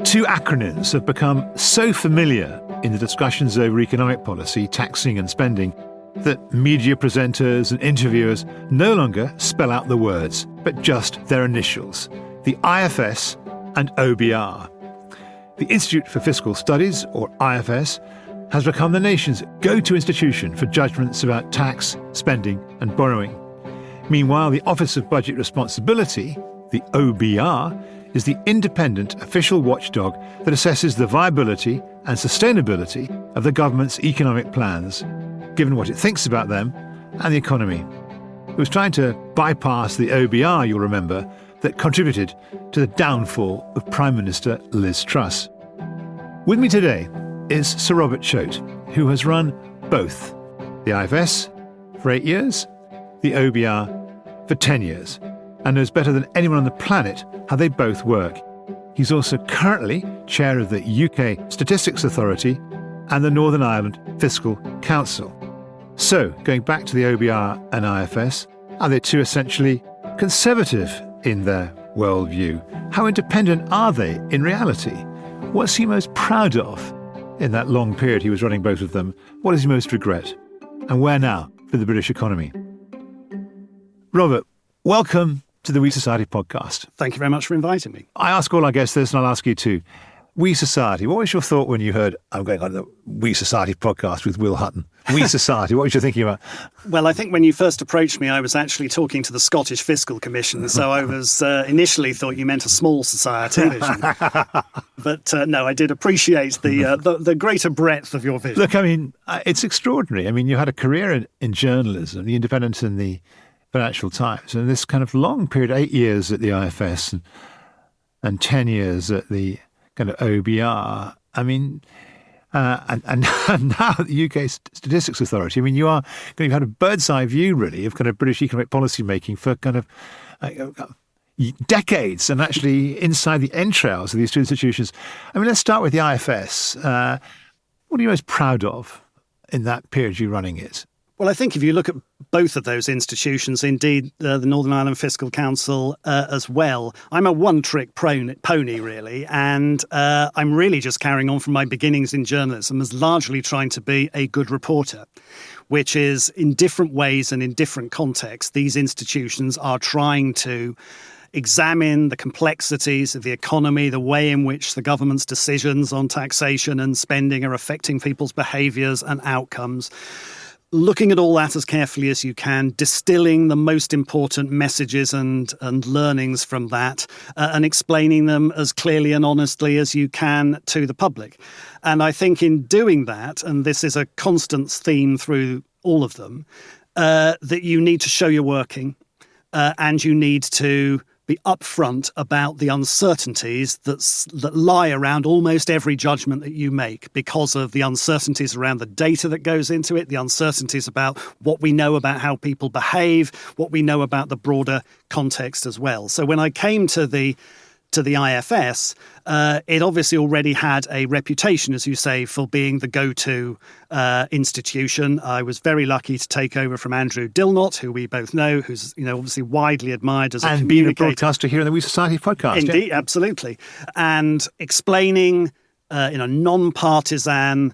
Two acronyms have become so familiar in the discussions over economic policy, taxing and spending, that media presenters and interviewers no longer spell out the words, but just their initials, the IFS and OBR. The Institute for Fiscal Studies, or IFS, has become the nation's go-to institution for judgments about tax, spending and borrowing. Meanwhile, the Office of Budget Responsibility, the OBR, is the independent official watchdog that assesses the viability and sustainability of the government's economic plans, given what it thinks about them and the economy. It was trying to bypass the OBR, you'll remember, that contributed to the downfall of Prime Minister Liz Truss. With me today is Sir Robert Chote, who has run both the IFS for 8 years, the OBR for 10 years, and knows better than anyone on the planet how they both work. He's also currently chair of the UK Statistics Authority and the Northern Ireland Fiscal Council. So, going back to the OBR and IFS, are they two essentially conservative in their worldview? How independent are they in reality? What's he most proud of in that long period he was running both of them? What does he most regret? And where now for the British economy? Robert, welcome to the We Society podcast. Thank you very much for inviting me. I ask all our guests this, and I'll ask you too. We Society, what was your thought when you heard, I'm going on the We Society podcast with Will Hutton? We Society, what was you thinking about? Well, I think when you first approached me, I was actually talking to the Scottish Fiscal Commission, so I was initially thought you meant a small society vision. But no, I did appreciate the greater breadth of your vision. Look, I mean, it's extraordinary. I mean, you had a career in journalism, the Independent and the Financial Times, and this kind of long period, 8 years at the IFS and 10 years at the kind of OBR. I mean, and now at the UK Statistics Authority. I mean, you've had a bird's eye view, really, of kind of British economic policy making for kind of decades, and actually inside the entrails of these two institutions. I mean, let's start with the IFS. What are you most proud of in that period you're running it? Well, I think if you look at both of those institutions, indeed the Northern Ireland Fiscal Council as well, I'm a one-trick pony, really, and I'm really just carrying on from my beginnings in journalism as largely trying to be a good reporter, which is in different ways and in different contexts, these institutions are trying to examine the complexities of the economy, the way in which the government's decisions on taxation and spending are affecting people's behaviours and outcomes. Looking at all that as carefully as you can, distilling the most important messages and learnings from that, and explaining them as clearly and honestly as you can to the public. And I think in doing that, and this is a constant theme through all of them, that you need to show you're working, and you need to be upfront about the uncertainties that lie around almost every judgment that you make, because of the uncertainties around the data that goes into it, the uncertainties about what we know about how people behave, what we know about the broader context as well. So when I came to the IFS, it obviously already had a reputation, as you say, for being the go-to institution. I was very lucky to take over from Andrew Dilnott, who we both know, who's obviously widely admired as a communicator. And being a broadcaster here in the We Society podcast. Indeed, yeah. Absolutely. And explaining in a non-partisan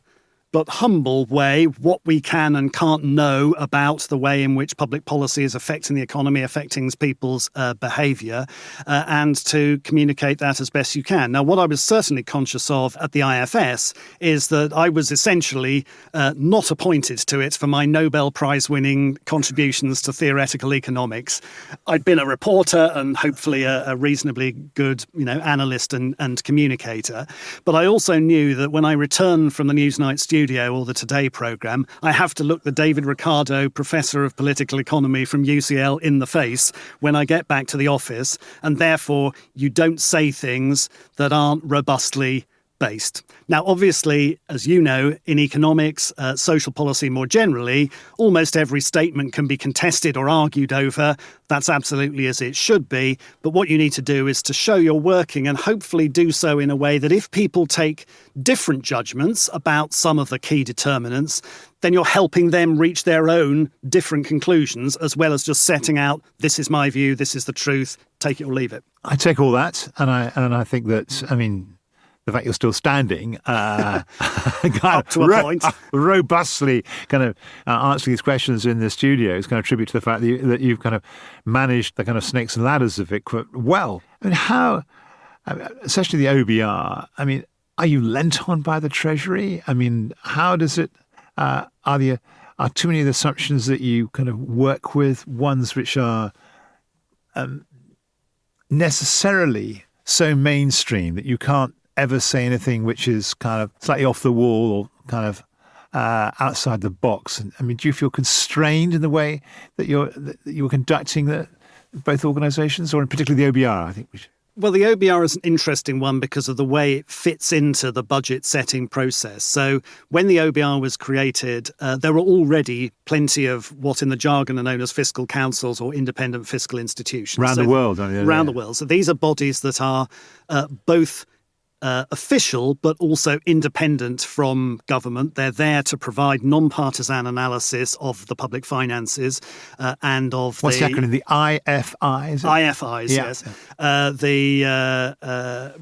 but humble way what we can and can't know about the way in which public policy is affecting the economy, affecting people's behaviour, and to communicate that as best you can. Now, what I was certainly conscious of at the IFS is that I was essentially not appointed to it for my Nobel Prize-winning contributions to theoretical economics. I'd been a reporter and hopefully a reasonably good analyst and communicator. But I also knew that when I returned from the Newsnight studio or the Today programme, I have to look the David Ricardo Professor of Political Economy from UCL in the face when I get back to the office, and therefore you don't say things that aren't robustly based. Now, obviously, as you know, in economics, social policy more generally, almost every statement can be contested or argued over. That's absolutely as it should be. But what you need to do is to show you're working, and hopefully do so in a way that if people take different judgments about some of the key determinants, then you're helping them reach their own different conclusions, as well as just setting out, this is my view, this is the truth, take it or leave it. I take all that, and I think that, the fact you're still standing, Up to a point. robustly kind of answering these questions in the studio is kind of tribute to the fact that you've kind of managed the kind of snakes and ladders of it quite well. I mean, how, especially the OBR, I mean, are you lent on by the Treasury? I mean, how does it, are too many of the assumptions that you kind of work with ones which are necessarily so mainstream that you can't ever say anything which is kind of slightly off the wall or kind of outside the box? And I mean, do you feel constrained in the way that you're conducting both organisations, or in particular the OBR? I think we should. Well, the OBR is an interesting one because of the way it fits into the budget setting process. So when the OBR was created, there were already plenty of what in the jargon are known as fiscal councils or independent fiscal institutions. Around the world. Around the world. So these are bodies that are both official but also independent from government. They're there to provide non-partisan analysis of the public finances and of What's the acronym? The IFIs? IFIs, yes.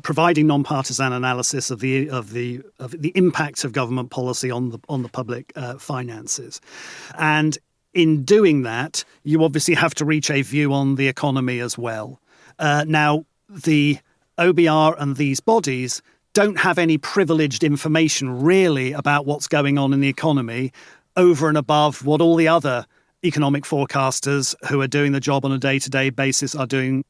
Providing non-partisan analysis of the impact of government policy on the public finances. And in doing that, you obviously have to reach a view on the economy as well. Now, the OBR and these bodies don't have any privileged information really about what's going on in the economy over and above what all the other economic forecasters who are doing the job on a day-to-day basis are doing.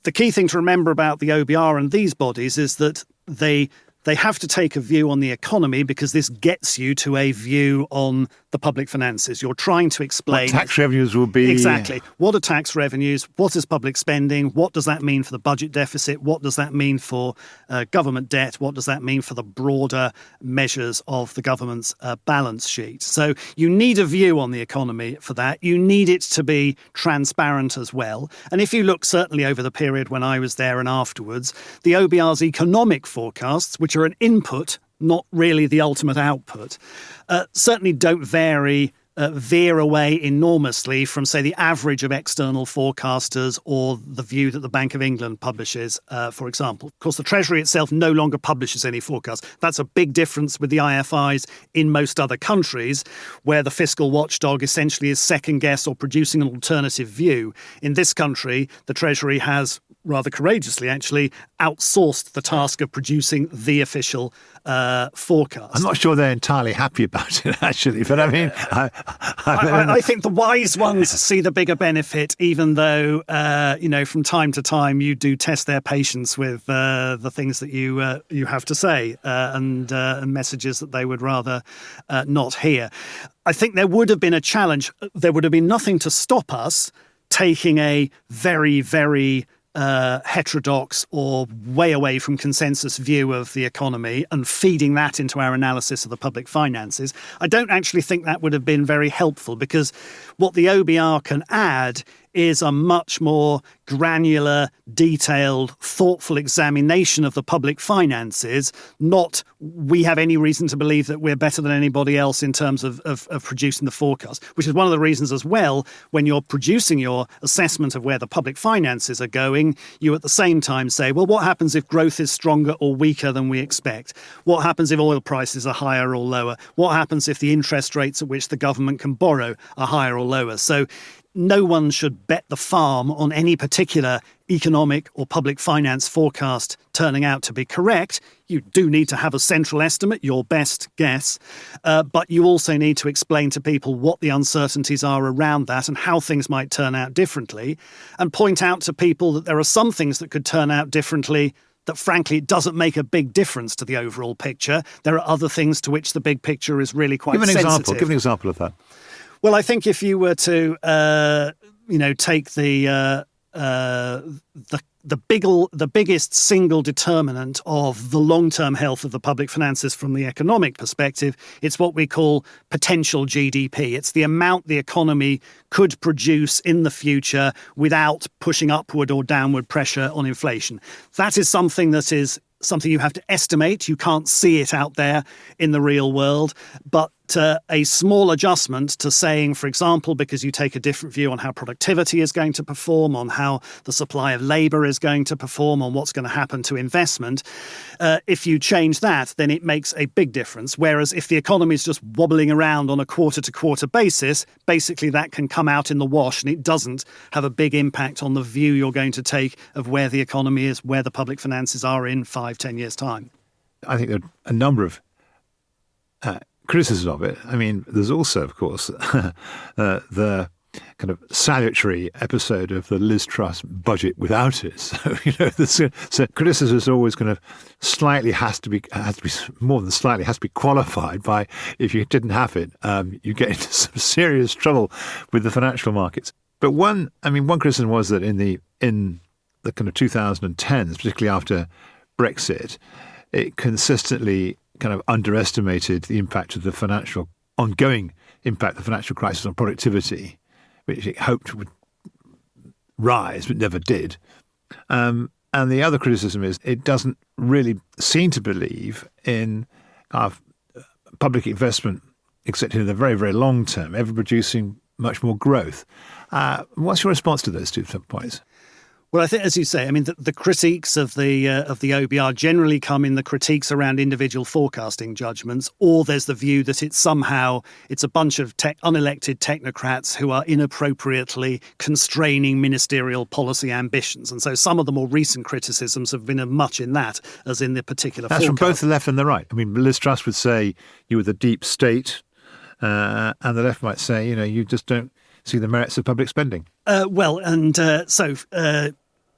The key thing to remember about the OBR and these bodies is that they have to take a view on the economy because this gets you to a view on the public finances. You're trying to explain what tax revenues will be. Exactly. What are tax revenues? What is public spending? What does that mean for the budget deficit? What does that mean for government debt? What does that mean for the broader measures of the government's balance sheet? So you need a view on the economy for that. You need it to be transparent as well. And if you look certainly over the period when I was there and afterwards, the OBR's economic forecasts, which are an input, not really the ultimate output, certainly don't veer away enormously from, say, the average of external forecasters or the view that the Bank of England publishes, for example. Of course, the Treasury itself no longer publishes any forecast. That's a big difference with the IFIs in most other countries, where the fiscal watchdog essentially is second guess or producing an alternative view. In this country, the Treasury has rather courageously actually outsourced the task of producing the official forecast. I'm not sure they're entirely happy about it, actually, but I mean... I think the wise ones see the bigger benefit, even though, from time to time you do test their patience with the things that you have to say and messages that they would rather not hear. I think there would have been a challenge. There would have been nothing to stop us taking a very, very heterodox or way away from consensus view of the economy and feeding that into our analysis of the public finances. I don't actually think that would have been very helpful, because what the OBR can add is a much more granular, detailed, thoughtful examination of the public finances, not we have any reason to believe that we're better than anybody else in terms of producing the forecast, which is one of the reasons as well, when you're producing your assessment of where the public finances are going, you at the same time say, well, what happens if growth is stronger or weaker than we expect? What happens if oil prices are higher or lower? What happens if the interest rates at which the government can borrow are higher or lower? So no one should bet the farm on any particular economic or public finance forecast turning out to be correct. You do need to have a central estimate, your best guess, but you also need to explain to people what the uncertainties are around that and how things might turn out differently, and point out to people that there are some things that could turn out differently that, frankly, it doesn't make a big difference to the overall picture. There are other things to which the big picture is really quite sensitive. Give an example of that. Well, I think if you were to, take the biggest single determinant of the long-term health of the public finances from the economic perspective, it's what we call potential GDP. It's the amount the economy could produce in the future without pushing upward or downward pressure on inflation. That is something you have to estimate. You can't see it out there in the real world, but a small adjustment to saying, for example, because you take a different view on how productivity is going to perform, on how the supply of labour is going to perform, on what's going to happen to investment, if you change that, then it makes a big difference. Whereas if the economy is just wobbling around on a quarter-to-quarter basis, basically that can come out in the wash, and it doesn't have a big impact on the view you're going to take of where the economy is, where the public finances are in 5-10 years' time. I think there are a number of criticisms of it. I mean, there's also, of course, the kind of salutary episode of the Liz Truss budget without it. So, so criticism is always kind of slightly has to be more than slightly has to be qualified by, if you didn't have it, you get into some serious trouble with the financial markets. But one criticism was that in the kind of 2010s, particularly after Brexit, it consistently kind of underestimated the impact of the ongoing impact of the financial crisis on productivity, which it hoped would rise, but never did. And the other criticism is it doesn't really seem to believe in our public investment, except in the very, very long term, ever producing much more growth. What's your response to those 2 points? Well, I think, as you say, I mean, the critiques of the OBR generally come in the critiques around individual forecasting judgments, or there's the view that it's a bunch of unelected technocrats who are inappropriately constraining ministerial policy ambitions. And so some of the more recent criticisms have been as much in that as in the particular That's forecast. from both the left and the right. I mean, Liz Truss would say you were the deep state, and the left might say, you just don't see the merits of public spending.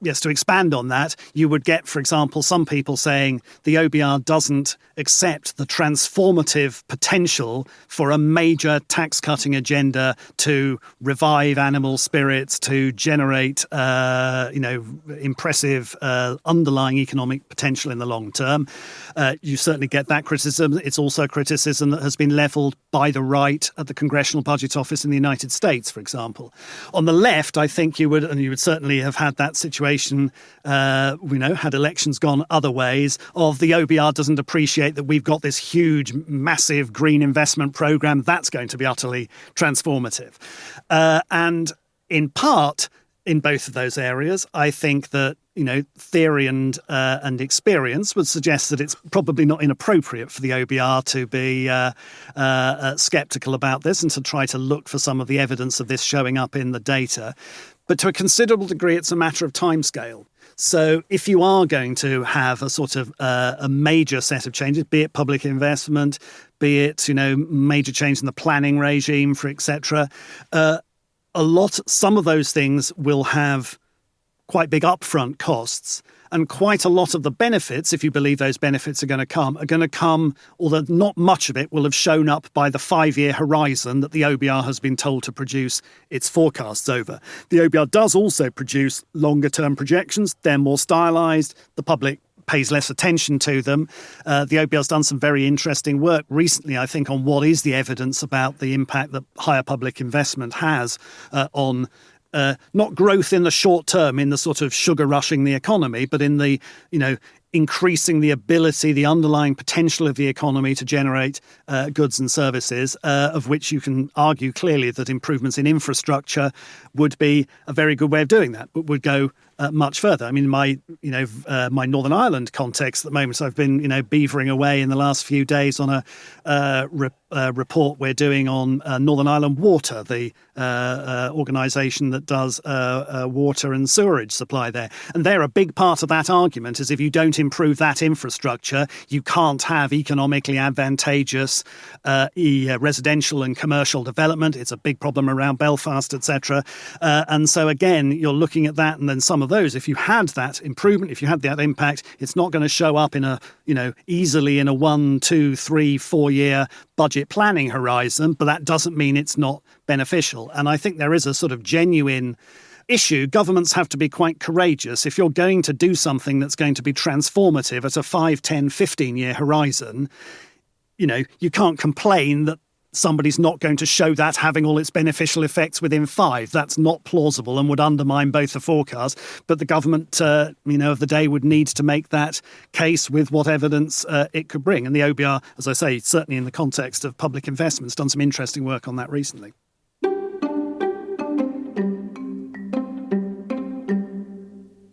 Yes, to expand on that, you would get, for example, some people saying the OBR doesn't accept the transformative potential for a major tax-cutting agenda to revive animal spirits, to generate, impressive underlying economic potential in the long term. You certainly get that criticism. It's also a criticism that has been levelled by the right at the Congressional Budget Office in the United States, for example. On the left, I think you would certainly have had that situation, had elections gone other ways, of the OBR doesn't appreciate that we've got this huge, massive green investment program that's going to be utterly transformative. And in part, in both of those areas, I think that theory and experience would suggest that it's probably not inappropriate for the OBR to be sceptical about this and to try to look for some of the evidence of this showing up in the data. But to a considerable degree, it's a matter of timescale. So if you are going to have a sort of a major set of changes, be it public investment, be it major change in the planning regime, for etc., some of those things will have quite big upfront costs, and quite a lot of the benefits, if you believe those benefits are going to come, although not much of it will have shown up by the 5-year horizon that the OBR has been told to produce its forecasts over. The OBR does also produce longer-term projections. They're more stylised. The public pays less attention to them. The OBR's done some very interesting work recently, I think, on what is the evidence about the impact that higher public investment has on not growth in the short term, in the sort of sugar rushing the economy, but in the, increasing the ability, the underlying potential of the economy to generate goods and services, of which you can argue clearly that improvements in infrastructure would be a very good way of doing that, but would go much further. I mean, my Northern Ireland context at the moment, I've been, beavering away in the last few days on a report we're doing on Northern Ireland Water, the organisation that does water and sewerage supply there. And they're a big part of that argument is if you don't improve that infrastructure, you can't have economically advantageous residential and commercial development. It's a big problem around Belfast, etc. And so again, you're looking at that, and then some of those, if you had that improvement, if you had that impact, it's not going to show up in easily in a 1, 2, 3, 4 year budget planning horizon, but that doesn't mean it's not beneficial. And I think there is a sort of genuine issue. Governments have to be quite courageous. If you're going to do something that's going to be transformative at a 5, 10, 15 year horizon, you can't complain that somebody's not going to show that having all its beneficial effects within 5. That's not plausible and would undermine both the forecast. But the government, of the day would need to make that case with what evidence it could bring. And the OBR, as I say, certainly in the context of public investments, done some interesting work on that recently.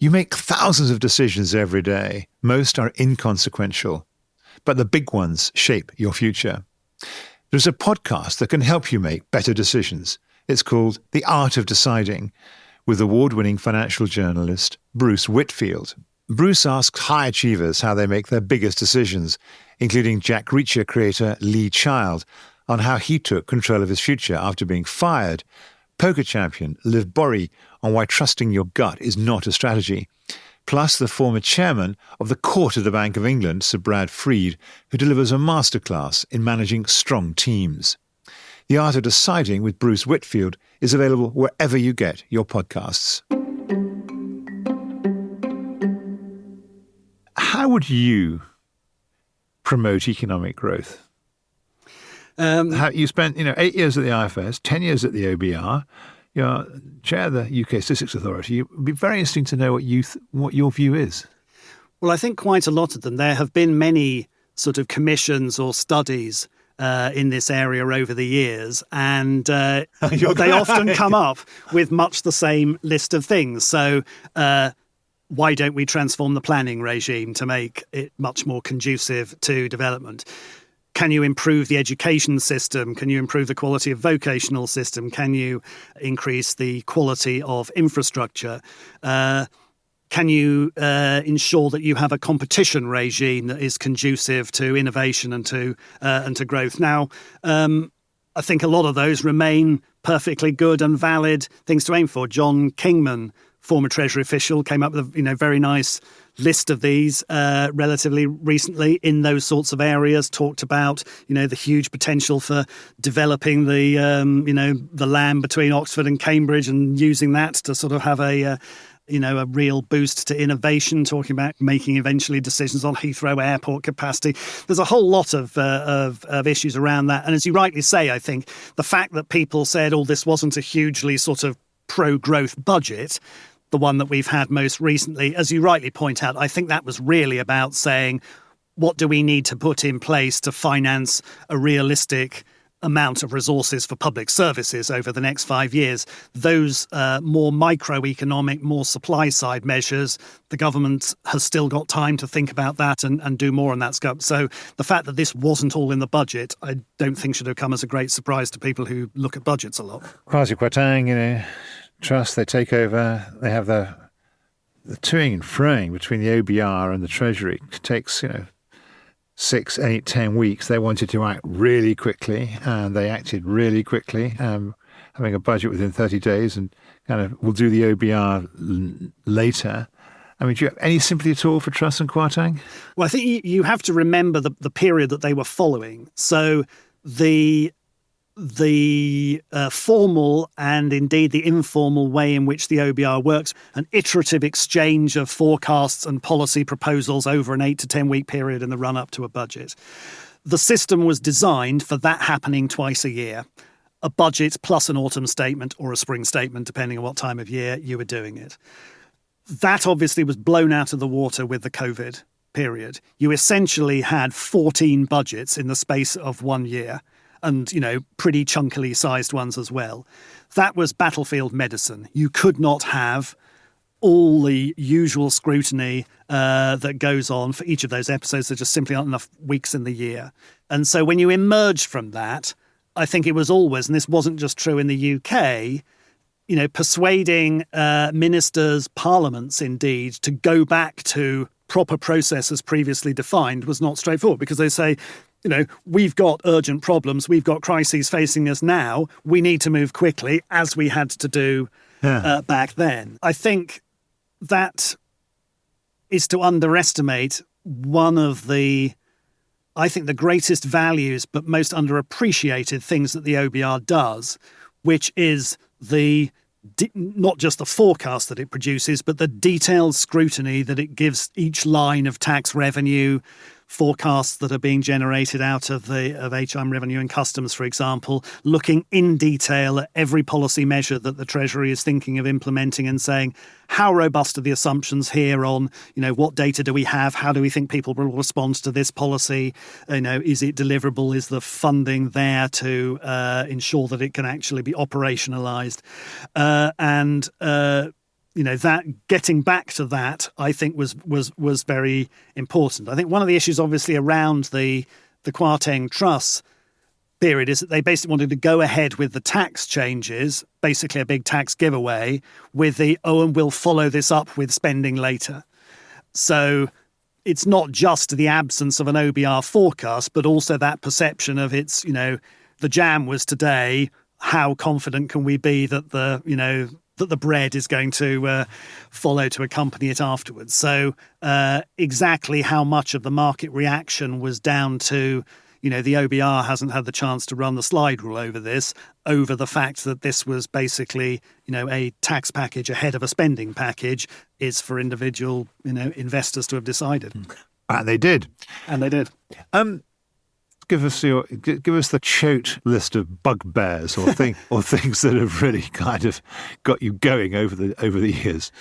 You make thousands of decisions every day. Most are inconsequential, but the big ones shape your future. There's a podcast that can help you make better decisions. It's called The Art of Deciding, with award-winning financial journalist Bruce Whitfield. Bruce asks high achievers how they make their biggest decisions, including Jack Reacher creator Lee Child, on how he took control of his future after being fired, poker champion Liv Borrie on why trusting your gut is not a strategy, plus the former chairman of the Court of the Bank of England, Sir Brad Freed, who delivers a masterclass in managing strong teams. The Art of Deciding with Bruce Whitfield is available wherever you get your podcasts. How would you promote economic growth? You spent 8 years at the IFS, 10 years at the OBR. You're chair of the UK Statistics Authority. It would be very interesting to know what your view is. Well, I think quite a lot of them. There have been many sort of commissions or studies in this area over the years, and they often come up with much the same list of things. So why don't we transform the planning regime to make it much more conducive to development? Can you improve the education system? Can you improve the quality of vocational system? Can you increase the quality of infrastructure? Can you ensure that you have a competition regime that is conducive to innovation and to growth? Now, I think a lot of those remain perfectly good and valid things to aim for. John Kingman, former Treasury official, came up with a very nice list of these relatively recently in those sorts of areas, talked about the huge potential for developing the land between Oxford and Cambridge and using that to sort of have a real boost to innovation, talking about making eventually decisions on Heathrow Airport capacity. There's a whole lot of issues around that. And as you rightly say, I think the fact that people said, this wasn't a hugely sort of pro-growth budget, the one that we've had most recently, as you rightly point out, I think that was really about saying, what do we need to put in place to finance a realistic amount of resources for public services over the next 5 years? Those more microeconomic, more supply-side measures, the government has still got time to think about that and do more on that scope. So the fact that this wasn't all in the budget, I don't think should have come as a great surprise to people who look at budgets a lot. Kwasi Kwarteng, Trust, they take over, they have the toing and froing between the OBR and the Treasury. It takes, 6, 8, 10 weeks. They wanted to act really quickly, and they acted really quickly, having a budget within 30 days, and we'll do the OBR later. I mean, do you have any sympathy at all for Truss and Kwarteng? Well, I think you have to remember the period that they were following. So the formal and indeed the informal way in which the OBR works, an iterative exchange of forecasts and policy proposals over an 8 to 10 week period in the run up to a budget. The system was designed for that happening twice a year, a budget plus an autumn statement or a spring statement, depending on what time of year you were doing it. That obviously was blown out of the water with the COVID period. You essentially had 14 budgets in the space of 1 year, and, pretty chunkily sized ones as well. That was battlefield medicine. You could not have all the usual scrutiny that goes on for each of those episodes. There just simply aren't enough weeks in the year. And so when you emerged from that, I think it was always, and this wasn't just true in the UK, persuading ministers, parliaments indeed, to go back to proper processes previously defined was not straightforward, because they say, we've got urgent problems, we've got crises facing us now, we need to move quickly, as we had to do back then. I think that is to underestimate one of the greatest values but most underappreciated things that the OBR does, which is not just the forecast that it produces, but the detailed scrutiny that it gives each line of tax revenue, forecasts that are being generated out of HM Revenue and Customs, for example, looking in detail at every policy measure that the Treasury is thinking of implementing and saying, how robust are the assumptions here on, what data do we have? How do we think people will respond to this policy? Is it deliverable? Is the funding there to ensure that it can actually be operationalized? That getting back to that, I think was very important. I think one of the issues, obviously, around the Kwarteng Truss period is that they basically wanted to go ahead with the tax changes, basically a big tax giveaway, with and we'll follow this up with spending later. So it's not just the absence of an OBR forecast, but also that perception of the jam was today. How confident can we be that that the bread is going to follow to accompany it afterwards? So exactly how much of the market reaction was down to, the OBR hasn't had the chance to run the slide rule over the fact that this was basically, a tax package ahead of a spending package, is for individual, investors to have decided. And they did. Give us the Chote list of bugbears or things that have really kind of got you going over the years.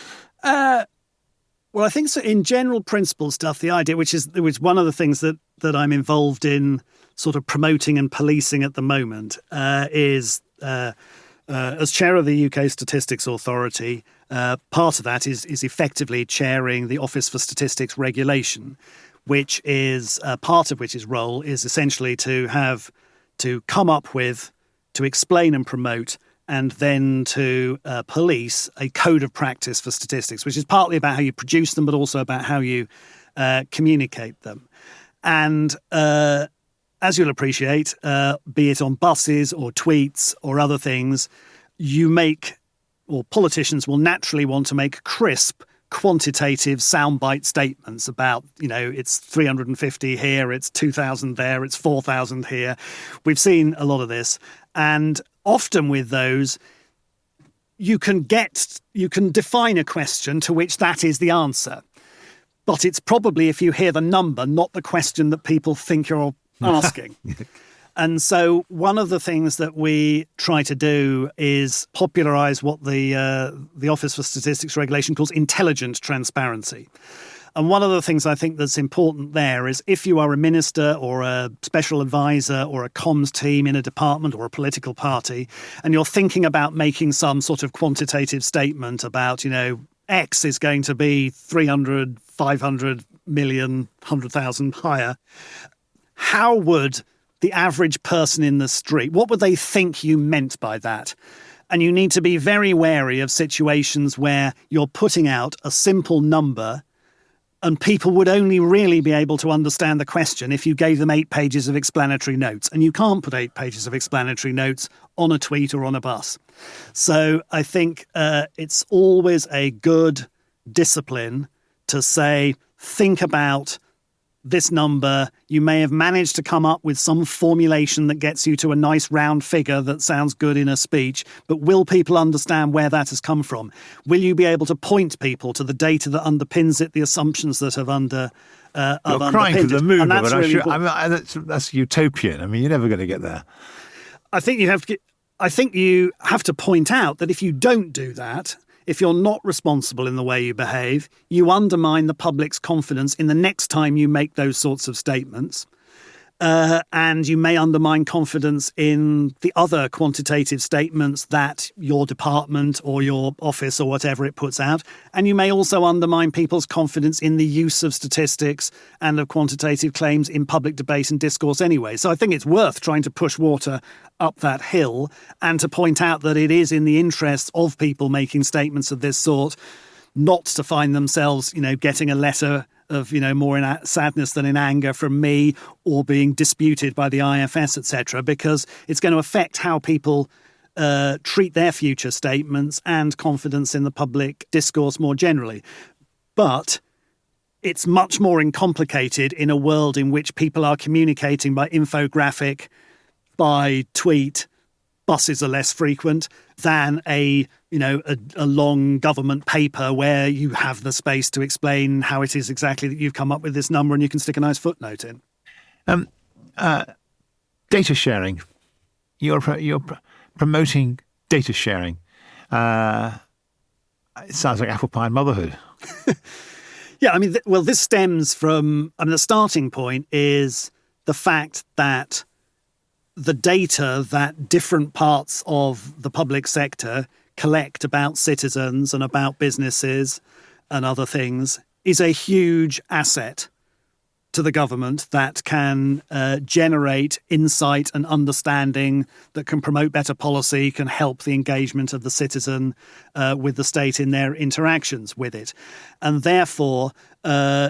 Well, I think so. In general principle stuff, the idea, which is one of the things that I'm involved in, sort of promoting and policing at the moment, is as chair of the UK Statistics Authority. Part of that is effectively chairing the Office for Statistics Regulation, which is part of which's role is essentially to come up with, to explain and promote, and then to police a code of practice for statistics, which is partly about how you produce them, but also about how you communicate them. And as you'll appreciate, be it on buses or tweets or other things, politicians will naturally want to make crisp, quantitative soundbite statements about, it's 350 here, it's 2,000 there, it's 4,000 here. We've seen a lot of this. And often with those, you can define a question to which that is the answer. But it's probably, if you hear the number, not the question that people think you're asking. And so one of the things that we try to do is popularise what the Office for Statistics Regulation calls intelligent transparency. And one of the things I think that's important there is if you are a minister or a special advisor or a comms team in a department or a political party, and you're thinking about making some sort of quantitative statement about, X is going to be 300, 500 million, 100,000 higher, how would the average person in the street, what would they think you meant by that? And you need to be very wary of situations where you're putting out a simple number and people would only really be able to understand the question if you gave them 8 pages of explanatory notes. And you can't put 8 pages of explanatory notes on a tweet or on a bus. So I think it's always a good discipline to say, think about this number. You may have managed to come up with some formulation that gets you to a nice round figure that sounds good in a speech, but will people understand where that has come from? Will you be able to point people to the data that underpins it, the assumptions that have You're crying for the moon, but that's utopian. I mean, you're never going to get there. I think you have to point out that if you don't do that, if you're not responsible in the way you behave, you undermine the public's confidence in the next time you make those sorts of statements. And you may undermine confidence in the other quantitative statements that your department or your office or whatever it puts out. And you may also undermine people's confidence in the use of statistics and of quantitative claims in public debate and discourse anyway. So I think it's worth trying to push water up that hill and to point out that it is in the interests of people making statements of this sort not to find themselves, getting a letter of, more in sadness than in anger from me, or being disputed by the IFS, etc., because it's going to affect how people treat their future statements and confidence in the public discourse more generally. But it's much more complicated in a world in which people are communicating by infographic, by tweet, buses are less frequent, than a a long government paper where you have the space to explain how it is exactly that you've come up with this number, and you can stick a nice footnote in. Data sharing. You're promoting data sharing. It sounds like apple pie motherhood. Yeah, I mean, this stems from, the starting point is the fact that the data that different parts of the public sector collect about citizens and about businesses and other things is a huge asset to the government that can generate insight and understanding, that can promote better policy, can help the engagement of the citizen with the state in their interactions with it. And therefore,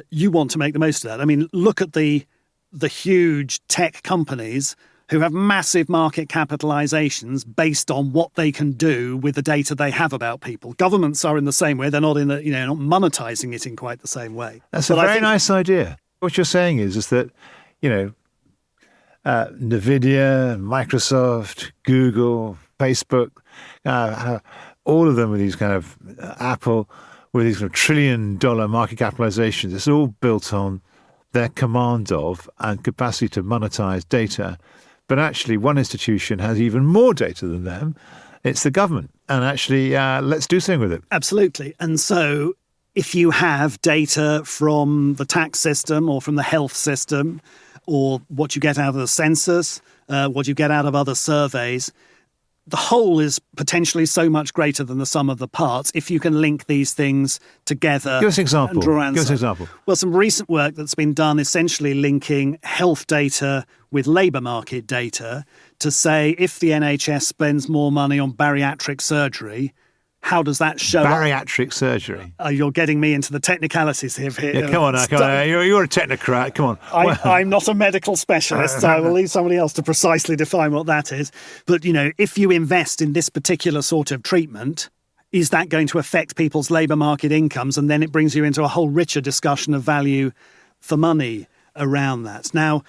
you want to make the most of that. I mean, look at the huge tech companies who have massive market capitalizations based on what they can do with the data they have about people. Governments are in the same way. They're not not monetizing it in quite the same way. That's a very nice idea. What you're saying is that, NVIDIA, Microsoft, Google, Facebook, all of them with these kind of Apple, with these kind of $1 trillion market capitalizations, it's all built on their command of and capacity to monetize data. But actually, one institution has even more data than them. It's the government. And actually, let's do something with it. Absolutely. And so if you have data from the tax system or from the health system, or what you get out of the census, what you get out of other surveys, the whole is potentially so much greater than the sum of the parts if you can link these things together. Give us an example. And draw Give us an example. Well, some recent work that's been done essentially linking health data with labour market data to say if the NHS spends more money on bariatric surgery, how does that show Bariatric surgery. You're getting me into the technicalities here. Yeah, come on. You're a technocrat. Come on. I'm not a medical specialist, so I will leave somebody else to precisely define what that is. But, if you invest in this particular sort of treatment, is that going to affect people's labour market incomes? And then it brings you into a whole richer discussion of value for money around that. Now,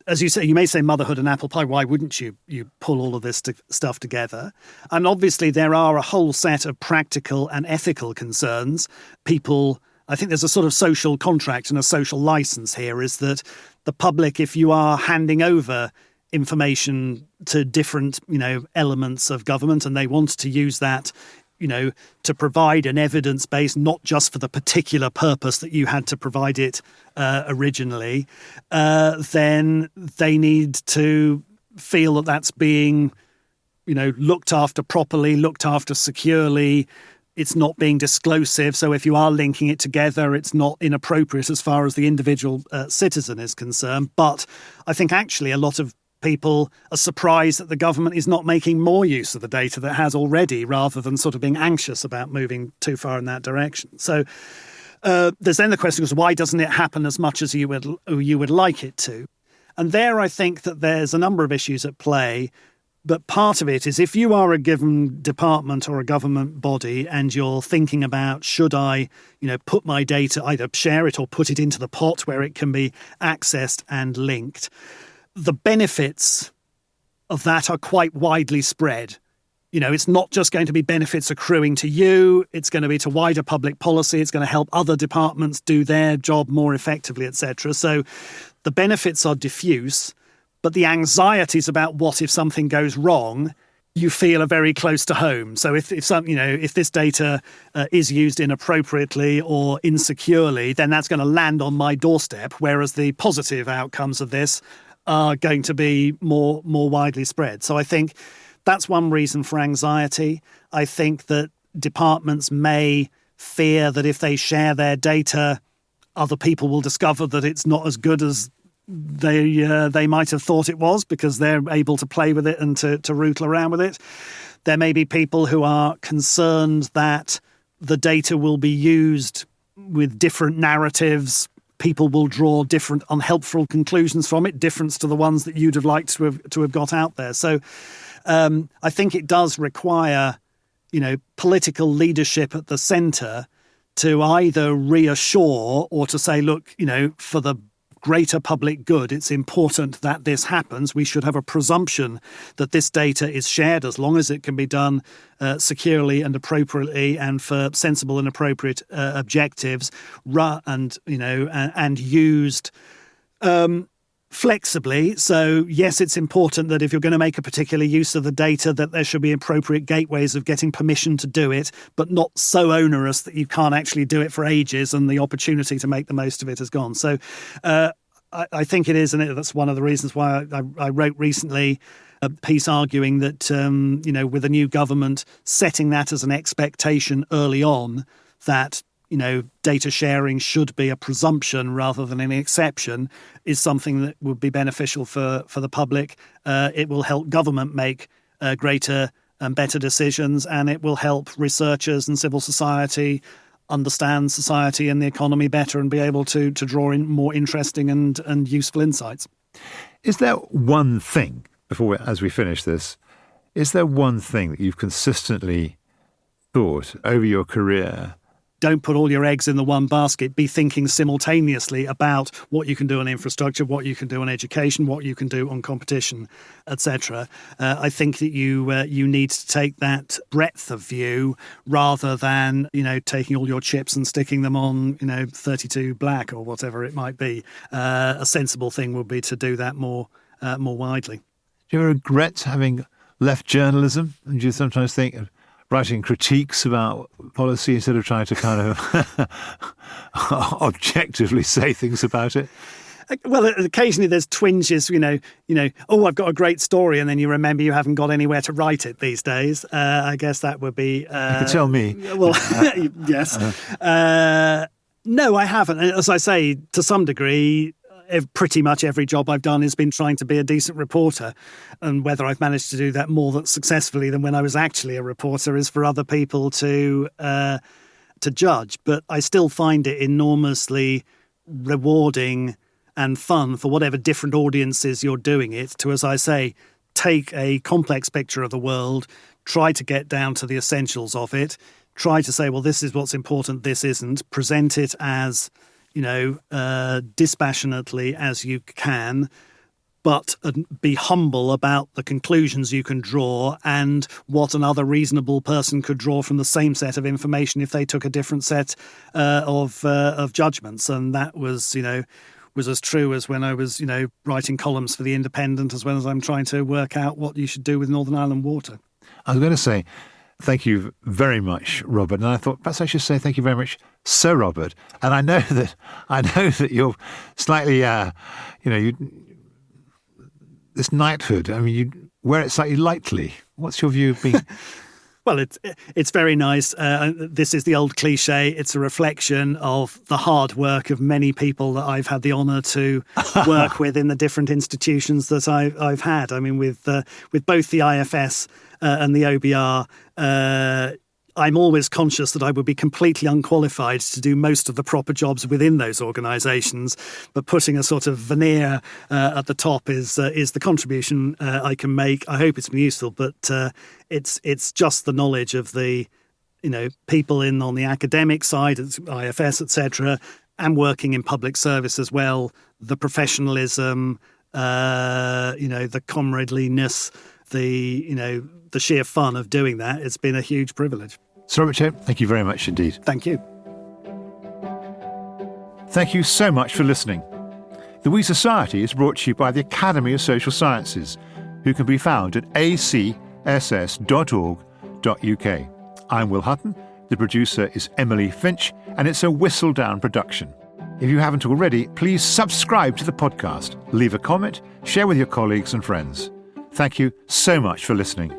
as you say, you may say motherhood and apple pie. Why wouldn't you pull all of this stuff together? And obviously there are a whole set of practical and ethical concerns. I think there's a sort of social contract and a social license here, is that the public, if you are handing over information to different, elements of government, and they want to use that to provide an evidence base, not just for the particular purpose that you had to provide it originally, then they need to feel that that's being, looked after properly, looked after securely. It's not being disclosive. So if you are linking it together, it's not inappropriate as far as the individual citizen is concerned. But I think actually a lot of people are surprised that the government is not making more use of the data that it has already, rather than sort of being anxious about moving too far in that direction. So there's then the question is, why doesn't it happen as much as you would like it to? And there I think that there's a number of issues at play. But part of it is, if you are a given department or a government body and you're thinking about, should I, put my data, either share it or put it into the pot where it can be accessed and linked, the benefits of that are quite widely spread. It's not just going to be benefits accruing to you. It's going to be to wider public policy. It's going to help other departments do their job more effectively, etc. So the benefits are diffuse, but the anxieties about what if something goes wrong, you feel are very close to home. So if this data is used inappropriately or insecurely, then that's going to land on my doorstep. Whereas the positive outcomes of this are going to be more widely spread. So I think that's one reason for anxiety. I think that departments may fear that if they share their data, other people will discover that it's not as good as they might have thought it was, because they're able to play with it and to rootle around with it. There may be people who are concerned that the data will be used with different narratives. People will draw different unhelpful conclusions from it, different to the ones that you'd have liked to have got out there. So I think it does require, political leadership at the centre to either reassure or to say, look, for the greater public good, it's important that this happens. We should have a presumption that this data is shared as long as it can be done securely and appropriately and for sensible and appropriate objectives, and used flexibly. So yes, it's important that if you're going to make a particular use of the data, that there should be appropriate gateways of getting permission to do it, but not so onerous that you can't actually do it for ages and the opportunity to make the most of it has gone. So I think it is, and that's one of the reasons why I wrote recently a piece arguing that, with a new government setting that as an expectation early on, that data sharing should be a presumption rather than an exception, is something that would be beneficial for the public. It will help government make greater and better decisions, and it will help researchers and civil society understand society and the economy better and be able to draw in more interesting and useful insights. Is there one thing, as we finish this, is there one thing that you've consistently thought over your career? Don't put all your eggs in the one basket. Be thinking simultaneously about what you can do on infrastructure, what you can do on education, what you can do on competition, etc. I think that you need to take that breadth of view rather than taking all your chips and sticking them on 32 black or whatever it might be. A sensible thing would be to do that more widely. Do you ever regret having left journalism? And do you sometimes think of writing critiques about policy instead of trying to kind of objectively say things about it? Well, occasionally there's twinges, oh, I've got a great story, and then you remember you haven't got anywhere to write it these days. I guess that would be... you can tell me. Well, yes. No, I haven't. As I say, to some degree, pretty much every job I've done has been trying to be a decent reporter, and whether I've managed to do that more successfully than when I was actually a reporter is for other people to judge. But I still find it enormously rewarding and fun for whatever different audiences you're doing it to, as I say, take a complex picture of the world, try to get down to the essentials of it, try to say, well, this is what's important, this isn't, present it as dispassionately as you can, but be humble about the conclusions you can draw and what another reasonable person could draw from the same set of information if they took a different set of judgments. And that was as true as when I was, writing columns for The Independent, as well as I'm trying to work out what you should do with Northern Ireland water. I was going to say, thank you very much, Robert. And I thought perhaps I should say thank you very much, Sir Robert. And I know that you're slightly, this knighthood. I mean, you wear it slightly lightly. What's your view of being? Well, it's very nice. This is the old cliche. It's a reflection of the hard work of many people that I've had the honour to work with in the different institutions that I've had. I mean, with both the IFS and the OBR, I'm always conscious that I would be completely unqualified to do most of the proper jobs within those organisations. But putting a sort of veneer at the top is the contribution I can make. I hope it's been useful, but it's just the knowledge of the people on the academic side, IFS, etc., and working in public service as well. The professionalism, the comradeliness, the sheer fun of doing that. It's been a huge privilege. Sir Robert Chote, thank you very much indeed. Thank you. Thank you so much for listening. The We Society is brought to you by the Academy of Social Sciences, who can be found at acss.org.uk. I'm Will Hutton, the producer is Emily Finch, and it's a Whistledown production. If you haven't already, please subscribe to the podcast, leave a comment, share with your colleagues and friends. Thank you so much for listening.